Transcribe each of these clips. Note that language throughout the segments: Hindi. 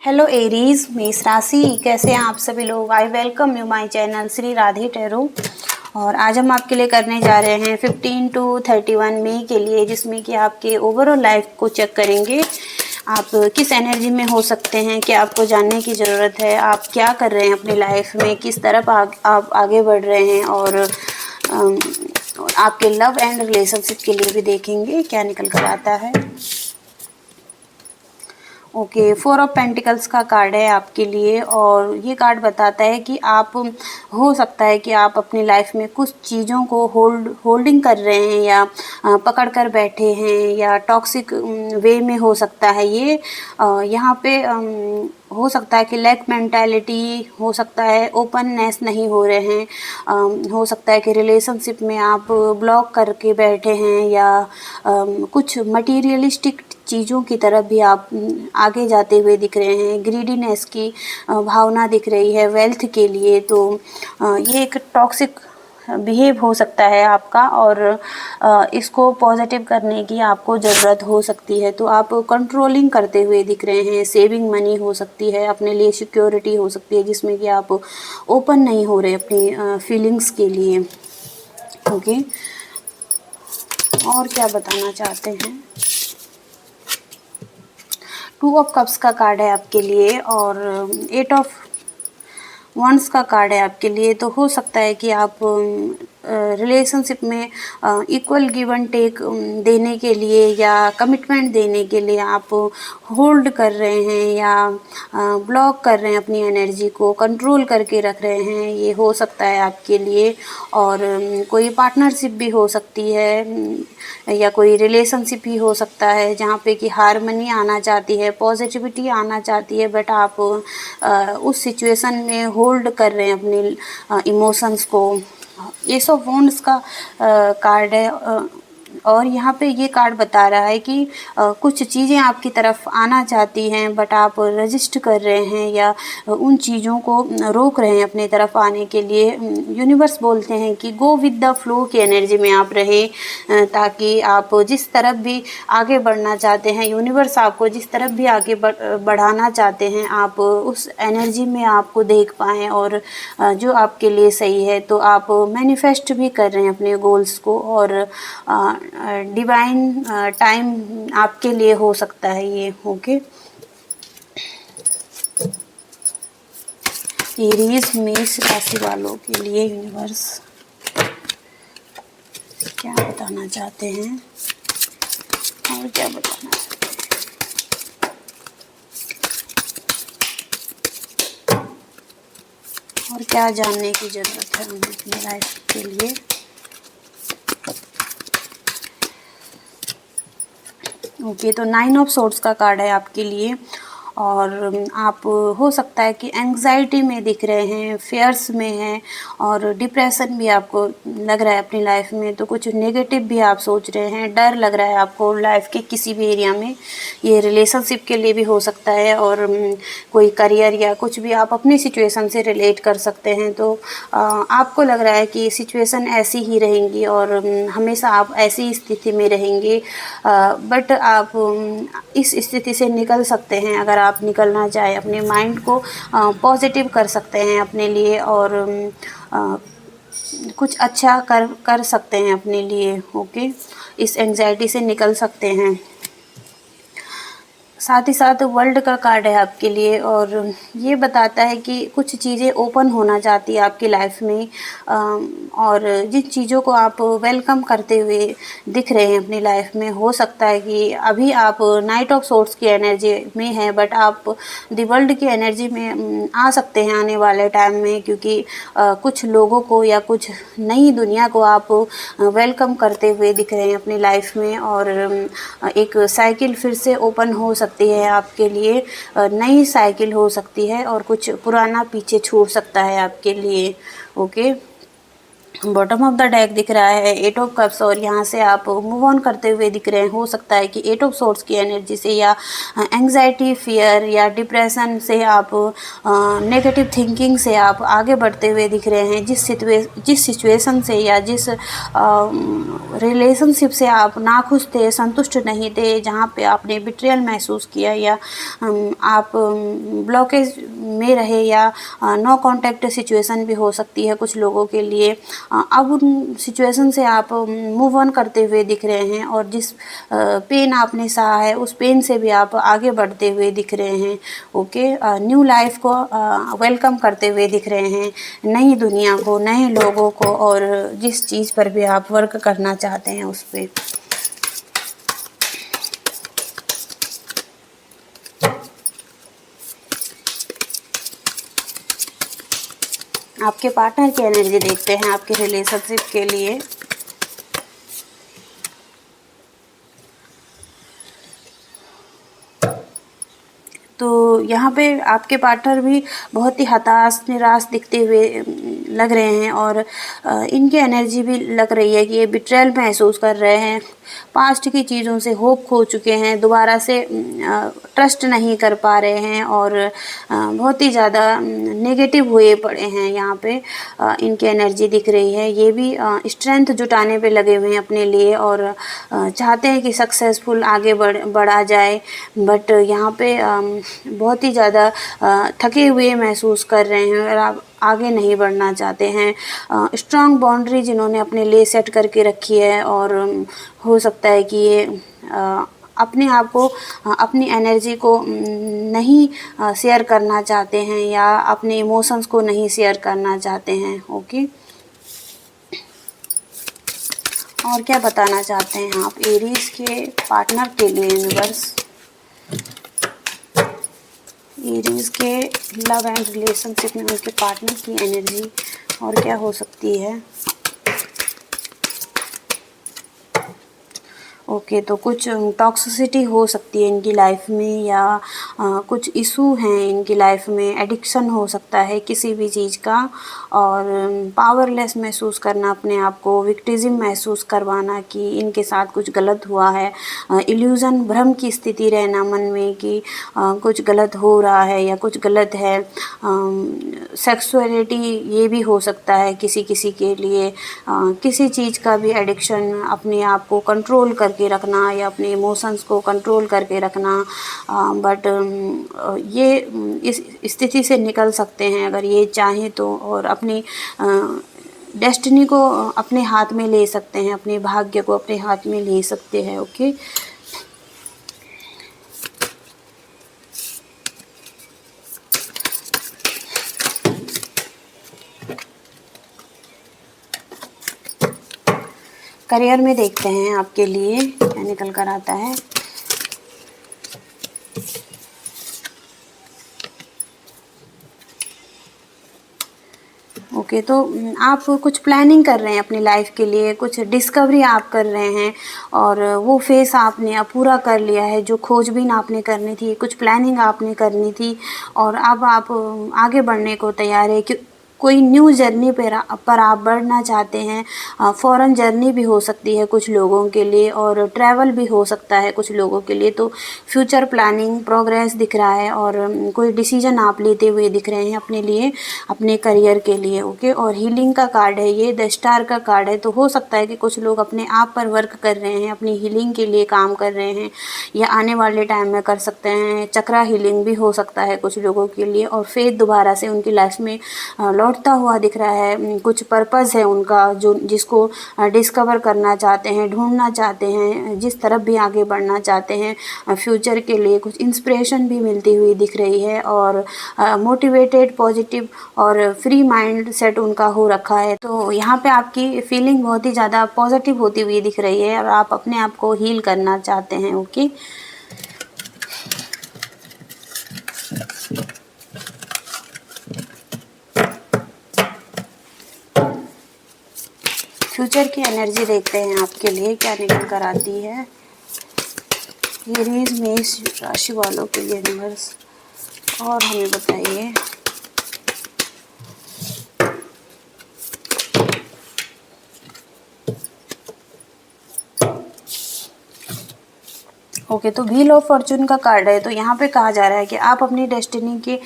हेलो एरीज, मेष राशि, कैसे हैं आप सभी लोग। I welcome you my channel Shri Radhe tarot. और आज हम आपके लिए करने जा रहे हैं 15 to 31 मई के लिए, जिसमें कि आपके ओवरऑल लाइफ को चेक करेंगे। आप किस एनर्जी में हो सकते हैं, क्या आपको जानने की ज़रूरत है, आप क्या कर रहे हैं अपनी लाइफ में, किस तरफ आप आगे बढ़ रहे हैं। और आपके लव एंड रिलेशनशिप के लिए भी देखेंगे क्या निकल कर आता है। ओके, 4 ऑफ पेंटिकल्स का कार्ड है आपके लिए, और ये कार्ड बताता है कि आप, हो सकता है कि आप अपनी लाइफ में कुछ चीज़ों को होल्डिंग कर रहे हैं, या पकड़ कर बैठे हैं, या टॉक्सिक वे में हो सकता है ये। यहाँ पे हो सकता है कि लैक मेंटालिटी हो सकता है, ओपननेस नहीं हो रहे हैं। हो सकता है कि रिलेशनशिप में आप ब्लॉक करके बैठे हैं, या कुछ मटीरियलिस्टिक चीज़ों की तरफ भी आप आगे जाते हुए दिख रहे हैं। ग्रीडीनेस की भावना दिख रही है वेल्थ के लिए। तो ये एक टॉक्सिक बिहेव हो सकता है आपका, और इसको पॉजिटिव करने की आपको ज़रूरत हो सकती है। तो आप कंट्रोलिंग करते हुए दिख रहे हैं। सेविंग मनी हो सकती है, अपने लिए सिक्योरिटी हो सकती है, जिसमें कि आप ओपन नहीं हो रहे अपनी फीलिंग्स के लिए। ओके, और क्या बताना चाहते हैं। 2 ऑफ कप्स का कार्ड है आपके लिए, और 8 ऑफ वंस का कार्ड है आपके लिए। तो हो सकता है कि आप रिलेशनशिप में इक्वल गिव एंड टेक देने के लिए, या कमिटमेंट देने के लिए आप होल्ड कर रहे हैं, या ब्लॉक कर रहे हैं, अपनी एनर्जी को कंट्रोल करके रख रहे हैं। ये हो सकता है आपके लिए। और कोई पार्टनरशिप भी हो सकती है, या कोई रिलेशनशिप ही हो सकता है, जहाँ पे कि हारमनी आना चाहती है, पॉजिटिविटी आना चाहती है, बट आप उस सिचुएशन में होल्ड कर रहे हैं अपने इमोशंस को। एस ऑफ वॉन्ड्स का कार्ड है, और यहाँ पे ये कार्ड बता रहा है कि कुछ चीज़ें आपकी तरफ आना चाहती हैं, बट आप रजिस्ट कर रहे हैं, या उन चीज़ों को रोक रहे हैं अपनी तरफ आने के लिए। यूनिवर्स बोलते हैं कि गो विद द फ्लो की एनर्जी में आप रहें, ताकि आप जिस तरफ भी आगे बढ़ना चाहते हैं, यूनिवर्स आपको जिस तरफ भी आगे बढ़ाना चाहते हैं, आप उस एनर्जी में आपको देख पाएँ, और जो आपके लिए सही है। तो आप मैनिफेस्ट भी कर रहे हैं अपने गोल्स को, और डिवाइन टाइम आपके लिए हो सकता है ये। ओके, एरीज मेष राशि वालों के लिए यूनिवर्स क्या बताना चाहते हैं, और क्या बताना चाहते हैं, और क्या जानने की ज़रूरत है हमें अपनी लाइफ के लिए। ओके, तो 9 ऑफ सोर्ड्स का कार्ड है आपके लिए, और आप, हो सकता है कि एंग्जाइटी में दिख रहे हैं, फेयर्स में हैं, और डिप्रेशन भी आपको लग रहा है अपनी लाइफ में। तो कुछ नेगेटिव भी आप सोच रहे हैं, डर लग रहा है आपको लाइफ के किसी भी एरिया में। ये रिलेशनशिप के लिए भी हो सकता है, और कोई करियर या कुछ भी आप अपनी सिचुएशन से रिलेट कर सकते हैं। तो आपको लग रहा है कि सिचुएशन ऐसी ही रहेंगी, और हमेशा आप ऐसी स्थिति में रहेंगे, बट आप इस स्थिति से निकल सकते हैं अगर आप निकलना चाहें। अपने माइंड को पॉजिटिव कर सकते हैं अपने लिए, और कुछ अच्छा कर सकते हैं अपने लिए। ओके, इस एंग्जाइटी से निकल सकते हैं। साथ ही साथ वर्ल्ड का कार्ड है आपके लिए, और ये बताता है कि कुछ चीज़ें ओपन होना चाहती है आपकी लाइफ में, और जिन चीज़ों को आप वेलकम करते हुए दिख रहे हैं अपनी लाइफ में। हो सकता है कि अभी आप नाइट ऑफ सोर्ड्स की एनर्जी में हैं, बट आप द वर्ल्ड की एनर्जी में आ सकते हैं आने वाले टाइम में, क्योंकि कुछ लोगों को या कुछ नई दुनिया को आप वेलकम करते हुए दिख रहे हैं अपनी लाइफ में। और एक साइकिल फिर से ओपन हो सकती है आपके लिए, नई साइकिल हो सकती है, और कुछ पुराना पीछे छूट सकता है आपके लिए। Okay, bottom of the deck दिख रहा है 8 ऑफ कप्स, और यहाँ से आप मूव ऑन करते हुए दिख रहे हैं। हो सकता है कि 8 ऑफ सोर्ड्स की एनर्जी से या एंग्जाइटी, फियर या डिप्रेशन से आप नेगेटिव थिंकिंग से आप आगे बढ़ते हुए दिख रहे हैं। जिस सिचुएशन से या जिस रिलेशनशिप से आप नाखुश थे, संतुष्ट नहीं थे, जहाँ पे आपने बिट्रियल महसूस किया या आप ब्लॉकेज में रहे, या नो कांटेक्ट सिचुएशन भी हो सकती है कुछ लोगों के लिए। अब उन सिचुएशन से आप मूव ऑन करते हुए दिख रहे हैं, और जिस पेन आपने सहा है उस पेन से भी आप आगे बढ़ते हुए दिख रहे हैं। ओके, न्यू लाइफ को वेलकम करते हुए दिख रहे हैं, नई दुनिया को, नए लोगों को, और जिस चीज़ पर भी आप वर्क करना चाहते हैं उस पर। आपके पार्टनर की एनर्जी देखते हैं आपके रिलेशनशिप के लिए। तो यहाँ पे आपके पार्टनर भी बहुत ही हताश, निराश दिखते हुए लग रहे हैं, और इनकी एनर्जी भी लग रही है कि ये बिट्रेयल महसूस कर रहे हैं। पास्ट की चीज़ों से होप खो चुके हैं, दोबारा से ट्रस्ट नहीं कर पा रहे हैं, और बहुत ही ज़्यादा नेगेटिव हुए पड़े हैं। यहाँ पे इनकी एनर्जी दिख रही है। ये भी स्ट्रेंथ जुटाने पे लगे हुए हैं अपने लिए, और चाहते हैं कि सक्सेसफुल आगे बढ़ा जाए, बट यहाँ पे बहुत ही ज़्यादा थके हुए महसूस कर रहे हैं, और आप आगे नहीं बढ़ना चाहते हैं। स्ट्रॉन्ग बाउंड्री जिन्होंने अपने लिए सेट करके रखी है, और हो सकता है कि ये अपने आप को, अपनी एनर्जी को नहीं शेयर करना चाहते हैं, या अपने इमोशंस को नहीं शेयर करना चाहते हैं। ओके, और क्या बताना चाहते हैं आप एरीज के पार्टनर के लिए यूनिवर्स? एरीज के लव एंड रिलेशनशिप में उनके पार्टनर की एनर्जी और क्या हो सकती है? ओके, तो कुछ टॉक्सिसिटी हो सकती है इनकी लाइफ में, या कुछ इशू हैं इनकी लाइफ में। एडिक्शन हो सकता है किसी भी चीज़ का, और पावरलेस महसूस करना अपने आप को, विक्टिज्म महसूस करवाना कि इनके साथ कुछ गलत हुआ है। इल्यूज़न, भ्रम की स्थिति रहना मन में कि कुछ गलत हो रहा है या कुछ गलत है। सेक्सुअलिटी ये भी हो सकता है किसी किसी के लिए। किसी चीज़ का भी एडिक्शन, अपने आप को कंट्रोल करके रखना या अपने इमोशंस को कंट्रोल करके रखना। बट ये इस स्थिति से निकल सकते हैं अगर ये चाहें तो, और अपनी डेस्टिनी को अपने हाथ में ले सकते हैं, अपने भाग्य को अपने हाथ में ले सकते हैं। ओके, करियर में देखते हैं आपके लिए क्या निकल कर आता है। ओके, तो आप कुछ प्लानिंग कर रहे हैं अपनी लाइफ के लिए, कुछ डिस्कवरी आप कर रहे हैं, और वो फेस आपने अब पूरा कर लिया है। जो खोजबीन आपने करनी थी, कुछ प्लानिंग आपने करनी थी, और अब आप आगे बढ़ने को तैयार है कि कोई न्यू जर्नी पर आप बढ़ना चाहते हैं। फॉरेन जर्नी भी हो सकती है कुछ लोगों के लिए, और ट्रैवल भी हो सकता है कुछ लोगों के लिए। तो फ्यूचर प्लानिंग, प्रोग्रेस दिख रहा है, और कोई डिसीजन आप लेते हुए दिख रहे हैं अपने लिए, अपने करियर के लिए। ओके, और हीलिंग का कार्ड है ये, द स्टार का कार्ड है। तो हो सकता है कि कुछ लोग अपने आप पर वर्क कर रहे हैं, अपनी हीलिंग के लिए काम कर रहे हैं, या आने वाले टाइम में कर सकते हैं। चक्रा हीलिंग भी हो सकता है कुछ लोगों के लिए, और फेथ दोबारा से उनकी लाइफ में लौटता हुआ दिख रहा है। कुछ पर्पस है उनका जो जिसको डिस्कवर करना चाहते हैं, ढूंढना चाहते हैं, जिस तरफ भी आगे बढ़ना चाहते हैं फ्यूचर के लिए। कुछ इंस्पिरेशन भी मिलती हुई दिख रही है, और मोटिवेटेड, पॉजिटिव और फ्री माइंड सेट उनका हो रखा है। तो यहाँ पे आपकी फीलिंग बहुत ही ज़्यादा पॉजिटिव होती हुई दिख रही है, और आप अपने आप को हील करना चाहते हैं। ओके, फ्यूचर की एनर्जी देखते हैं आपके लिए क्या निकल कर आती है। एरीज मेष राशि वालों के लिए यूनिवर्स, और हमें बताइए। ओके, तो व्हील ऑफ फॉर्चून का कार्ड है। तो यहाँ पे कहा जा रहा है कि आप अपनी डेस्टिनी के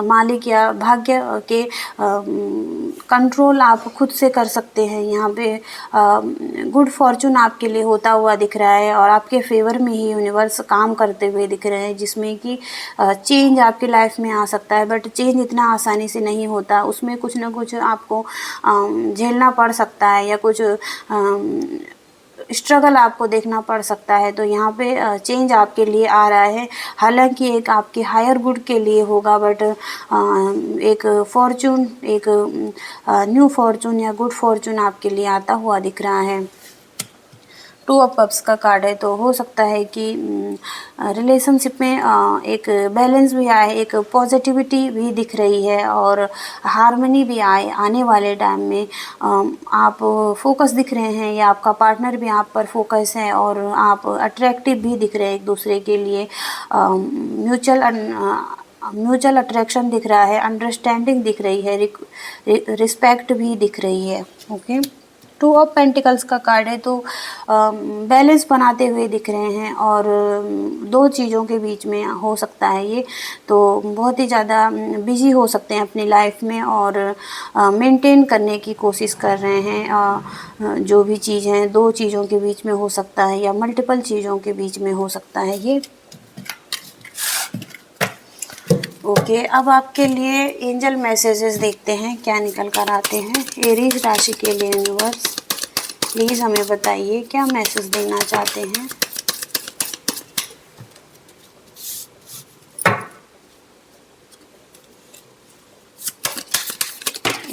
मालिक या भाग्य के कंट्रोल आप खुद से कर सकते हैं। यहाँ पे गुड फॉर्चून आपके लिए होता हुआ दिख रहा है और आपके फेवर में ही यूनिवर्स काम करते हुए दिख रहे हैं, जिसमें कि चेंज आपकी लाइफ में आ सकता है। बट चेंज इतना आसानी से नहीं होता, उसमें कुछ ना कुछ आपको झेलना पड़ सकता है या कुछ स्ट्रगल आपको देखना पड़ सकता है। तो यहाँ पे चेंज आपके लिए आ रहा है, हालांकि एक आपके हायर गुड के लिए होगा, बट एक फॉर्चून, एक न्यू फॉर्चून या गुड फॉर्चून आपके लिए आता हुआ दिख रहा है। 2 ऑफ कप्स का कार्ड है। तो हो सकता है कि रिलेशनशिप में एक बैलेंस भी आए, एक पॉजिटिविटी भी दिख रही है और हार्मनी भी आए आने वाले टाइम में। आप फोकस दिख रहे हैं या आपका पार्टनर भी आप पर फोकस है और आप अट्रैक्टिव भी दिख रहे हैं एक दूसरे के लिए। म्यूचुअल अट्रैक्शन दिख रहा है, अंडरस्टैंडिंग दिख रही है, रिस्पेक्ट भी दिख रही है। ओके, 2 ऑफ पेंटिकल्स का कार्ड है। तो बैलेंस बनाते हुए दिख रहे हैं और दो चीज़ों के बीच में हो सकता है ये। तो बहुत ही ज़्यादा बिजी हो सकते हैं अपनी लाइफ में और मेंटेन करने की कोशिश कर रहे हैं। जो भी चीज़ हैं, दो चीज़ों के बीच में हो सकता है या मल्टीपल चीज़ों के बीच में हो सकता है ये। ओके, अब आपके लिए एंजल मैसेजेस देखते हैं क्या निकल कर आते हैं। एरीज राशि के लिए यूनिवर्स प्लीज़ हमें बताइए क्या मैसेज देना चाहते हैं।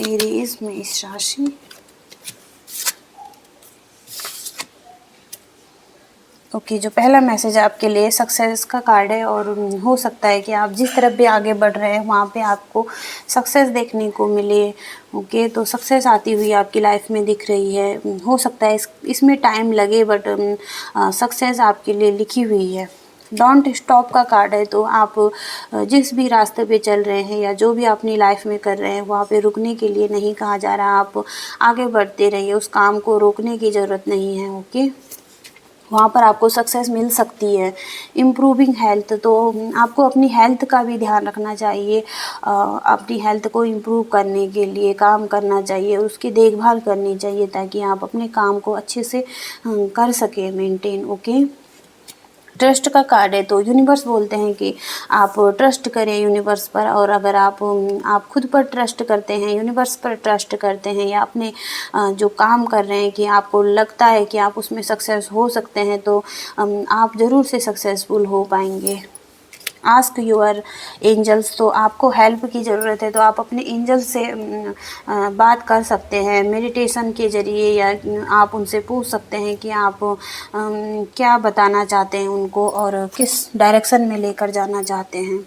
एरीज मेष राशि। ओके, जो पहला मैसेज आपके लिए सक्सेस का कार्ड है और हो सकता है कि आप जिस तरफ भी आगे बढ़ रहे हैं वहाँ पे आपको सक्सेस देखने को मिले। ओके, तो सक्सेस आती हुई आपकी लाइफ में दिख रही है। हो सकता है इसमें टाइम लगे, बट सक्सेस आपके लिए लिखी हुई है। डोंट स्टॉप का कार्ड है। तो आप जिस भी रास्ते पे चल रहे हैं या जो भी अपनी लाइफ में कर रहे हैं वहाँ पे रुकने के लिए नहीं कहा जा रहा, आप आगे बढ़ते रहिए, उस काम को रोकने की ज़रूरत नहीं है। ओके, वहाँ पर आपको सक्सेस मिल सकती है। इम्प्रूविंग हेल्थ, तो आपको अपनी हेल्थ का भी ध्यान रखना चाहिए। अपनी हेल्थ को इम्प्रूव करने के लिए काम करना चाहिए, उसकी देखभाल करनी चाहिए ताकि आप अपने काम को अच्छे से कर सकें मेंटेन। ओके, ट्रस्ट का कार्ड है। तो यूनिवर्स बोलते हैं कि आप ट्रस्ट करें यूनिवर्स पर, और अगर आप खुद पर ट्रस्ट करते हैं, यूनिवर्स पर ट्रस्ट करते हैं या अपने जो काम कर रहे हैं कि आपको लगता है कि आप उसमें सक्सेस हो सकते हैं, तो आप ज़रूर से सक्सेसफुल हो पाएंगे। आस्क योर एंजल्स, तो आपको हेल्प की ज़रूरत है तो आप अपने एंजल्स से बात कर सकते हैं मेडिटेशन के ज़रिए, या आप उनसे पूछ सकते हैं कि आप क्या बताना चाहते हैं उनको और किस डायरेक्शन में लेकर जाना चाहते हैं।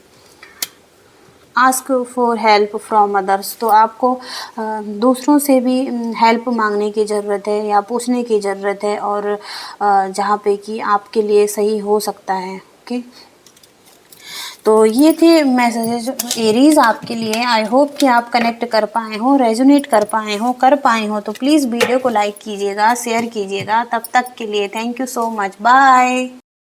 Ask for help from others, तो आपको दूसरों से भी हेल्प मांगने की ज़रूरत है या पूछने की ज़रूरत है, और जहाँ पे कि आपके लिए सही हो सकता है। ओके, तो ये थे मैसेजेस एरीज आपके लिए। आई होप कि आप कनेक्ट कर पाए हो, रेजोनेट कर पाए हो। तो प्लीज़ वीडियो को लाइक कीजिएगा, शेयर कीजिएगा। तब तक के लिए thank you so much, bye.